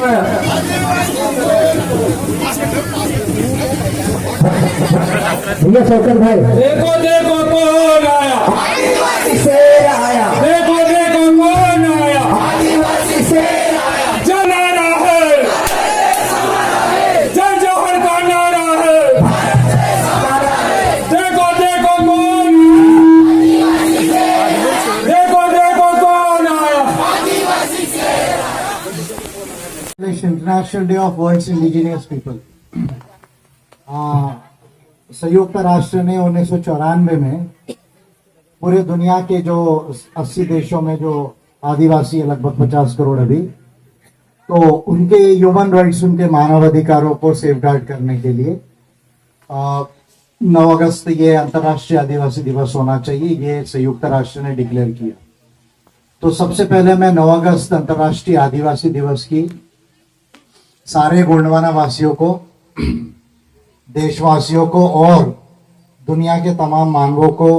भैया शौकत भाई, देखो देखो कौन आया, आदिवासी शेर आया, देखो देखो कौन आया, आदिवासी शेर आया, जय नारा है, जय जौहर का नारा है, देखो देखो कौन, देखो देखो कौन आया। International day of world's indigenous people. संयुक्त राष्ट्र ने 1994 में पूरे दुनिया के जो 80 देशों में जो आदिवासी है, लगभग 50 करोड़ अभी, तो उनके ह्यूमन राइट्स, उनके मानव अधिकारों को सेफगार्ड करने के लिए 9 अगस्त ये अंतर्राष्ट्रीय आदिवासी दिवस होना चाहिए, ये संयुक्त राष्ट्र ने डिक्लेयर किया। तो सबसे पहले मैं 9 अगस्त अंतर्राष्ट्रीय आदिवासी दिवस की सारे गोंडवाना वासियों को, देशवासियों को और दुनिया के तमाम मानवों को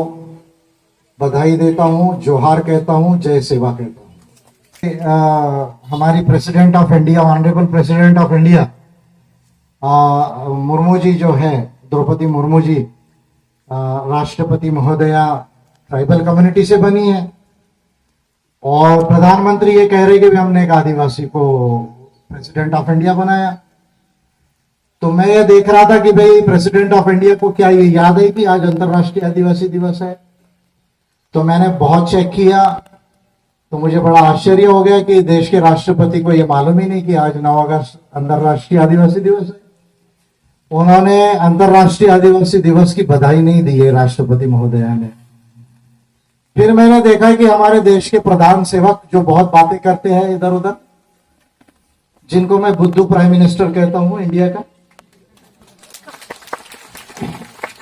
बधाई देता हूं, जोहार कहता हूं, जय सेवा कहता हूं। हमारी president of India, honourable president of India Murmu ji जो है, द्रौपदी मुर्मू जी, राष्ट्रपति महोदया ट्राइबल कम्युनिटी से बनी है और प्रधानमंत्री ये कह रहे कि हमने एक आदिवासी को प्रेसिडेंट ऑफ इंडिया बनाया। तो मैं ये देख रहा था कि भाई प्रेसिडेंट ऑफ इंडिया को क्या ये याद है कि आज अंतर्राष्ट्रीय आदिवासी दिवस है। तो मैंने बहुत चेक किया तो मुझे बड़ा आश्चर्य हो गया कि देश के राष्ट्रपति को ये मालूम ही नहीं कि आज 9 अगस्त अंतर्राष्ट्रीय आदिवासी दिवस है। उन्होंने अंतर्राष्ट्रीय आदिवासी दिवस की बधाई नहीं दी है राष्ट्रपति महोदया ने। फिर मैंने देखा कि हमारे देश के प्रधान सेवक जो बहुत बातें करते हैं इधर उधर, जिनको मैं बुद्धू प्राइम मिनिस्टर कहता हूं इंडिया का,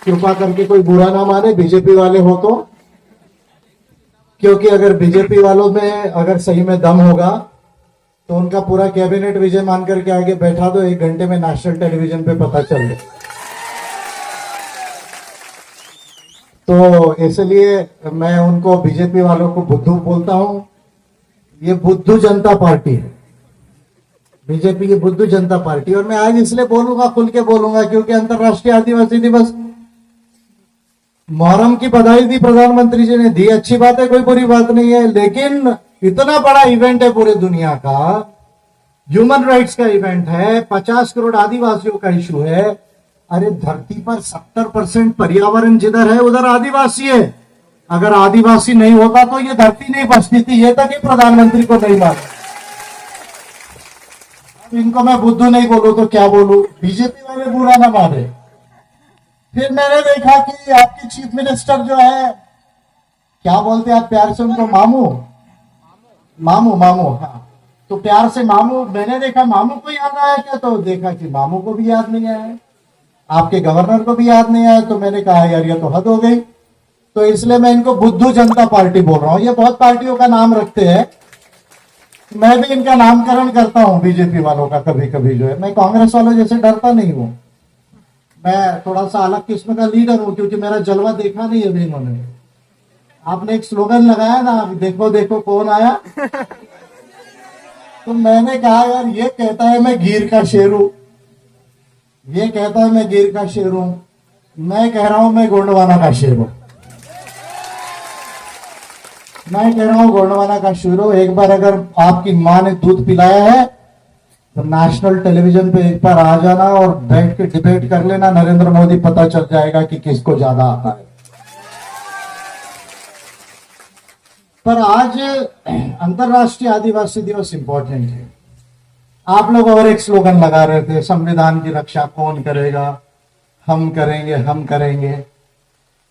कृपा करके कोई बुरा ना माने बीजेपी वाले हो तो, क्योंकि अगर बीजेपी वालों में अगर सही में दम होगा तो उनका पूरा कैबिनेट विजय मान करके आगे बैठा दो, 1 घंटे में नेशनल टेलीविजन पे पता चल जाए। तो इसलिए मैं उनको, बीजेपी वालों को बुद्धू बोलता हूं। ये बुद्धू जनता पार्टी है, बीजेपी की बुद्धू जनता पार्टी। और मैं आज इसलिए बोलूंगा, खुल के बोलूंगा, क्योंकि अंतर्राष्ट्रीय आदिवासी दिवस, मुहर्रम की बधाई दी प्रधानमंत्री जी ने, दी, अच्छी बात है, कोई बुरी बात नहीं है, लेकिन इतना बड़ा इवेंट है पूरे दुनिया का, ह्यूमन राइट्स का इवेंट है, 50 करोड़ आदिवासियों का इशू है। अरे धरती पर 70% पर्यावरण जिधर है उधर आदिवासी है। अगर आदिवासी नहीं होता तो ये धरती नहीं बचती थी, ये तक ही प्रधानमंत्री को नहीं मालूम। इनको मैं बुद्धू नहीं बोलूं तो क्या बोलूं, बीजेपी वाले बुरा ना माने। फिर मैंने देखा कि आपके चीफ मिनिस्टर जो है, क्या बोलते हैं आप प्यार से उनको, मामू मामू मामू, हाँ, तो प्यार से मामू। मैंने देखा मामू को याद आया क्या, तो देखा कि मामू को भी याद नहीं आया, आपके गवर्नर को भी याद नहीं आया। तो मैंने कहा यार ये तो हद हो गई। तो इसलिए मैं इनको बुद्धू जनता पार्टी बोल रहा हूं। ये बहुत पार्टियों का नाम रखते हैं, मैं भी इनका नामकरण करता हूं बीजेपी वालों का कभी कभी जो है। मैं कांग्रेस वालों जैसे डरता नहीं हूं, मैं थोड़ा सा अलग किस्म का लीडर हूं, क्योंकि मेरा जलवा देखा नहीं अभी इन्होंने। आपने एक स्लोगन लगाया ना, देखो देखो कौन आया, तो मैंने कहा यार ये कहता है मैं गिर का शेर हूं, ये कहता है मैं गिर का शेर हूं, मैं कह रहा हूं मैं गोंडवाना का शेर हूं, मैं कह रहा हूं गोंडवाना का शेर हूं। एक बार अगर आपकी माँ ने दूध पिलाया है तो नेशनल टेलीविजन पे एक बार आ जाना और बैठ के डिबेट कर लेना, नरेंद्र मोदी, पता चल जाएगा कि किसको ज्यादा आता है। पर आज अंतर्राष्ट्रीय आदिवासी दिवस इंपॉर्टेंट है। आप लोग और एक स्लोगन लगा रहे थे, संविधान की रक्षा कौन करेगा, हम करेंगे हम करेंगे।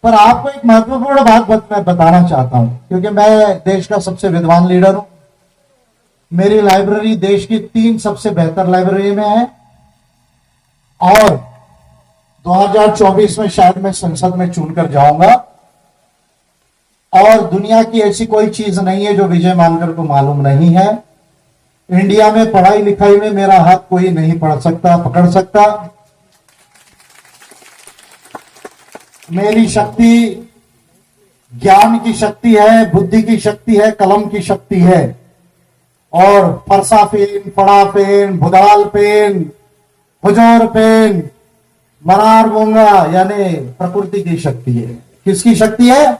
पर आपको एक महत्वपूर्ण बात मैं बताना चाहता हूं, क्योंकि मैं देश का सबसे विद्वान लीडर हूं। मेरी लाइब्रेरी देश की 3 सबसे बेहतर लाइब्रेरी में है और 2024 में शायद मैं संसद में चुनकर जाऊंगा। और दुनिया की ऐसी कोई चीज नहीं है जो विजय मानकर को मालूम नहीं है। इंडिया में पढ़ाई लिखाई में मेरा हाथ कोई नहीं पकड़ सकता। मेरी शक्ति ज्ञान की शक्ति है, बुद्धि की शक्ति है, कलम की शक्ति है। और फरसा पेन, फड़ा पेन, भुदाल पेन, हुजूर पेन, मरार मूंगा, यानी प्रकृति की शक्ति है। किसकी शक्ति है?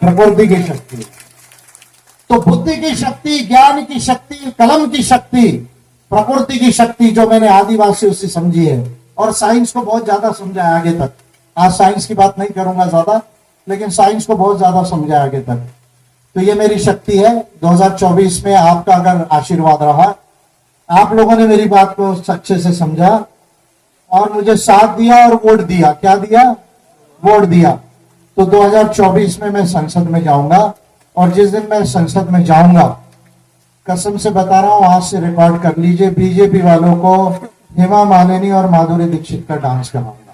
प्रकृति की शक्ति। तो बुद्धि की शक्ति, ज्ञान की शक्ति, कलम की शक्ति, प्रकृति की शक्ति जो मैंने आदिवासियों से समझी है, और साइंस को बहुत ज्यादा समझा आगे तक। आज साइंस की बात नहीं करूंगा ज्यादा, लेकिन साइंस को बहुत ज्यादा समझा आगे तक। तो ये मेरी शक्ति है। 2024 में आपका अगर आशीर्वाद रहा, आप लोगों ने मेरी बात को अच्छे से समझा और मुझे साथ दिया और वोट दिया। क्या दिया? वोट दिया। तो 2024 में मैं संसद में जाऊंगा, और जिस दिन मैं संसद में जाऊंगा, कसम से बता रहा हूं, आज से रिकॉर्ड कर लीजिए, बीजेपी वालों को हेमा मालिनी और माधुरी दीक्षित का डांस कराऊंगा।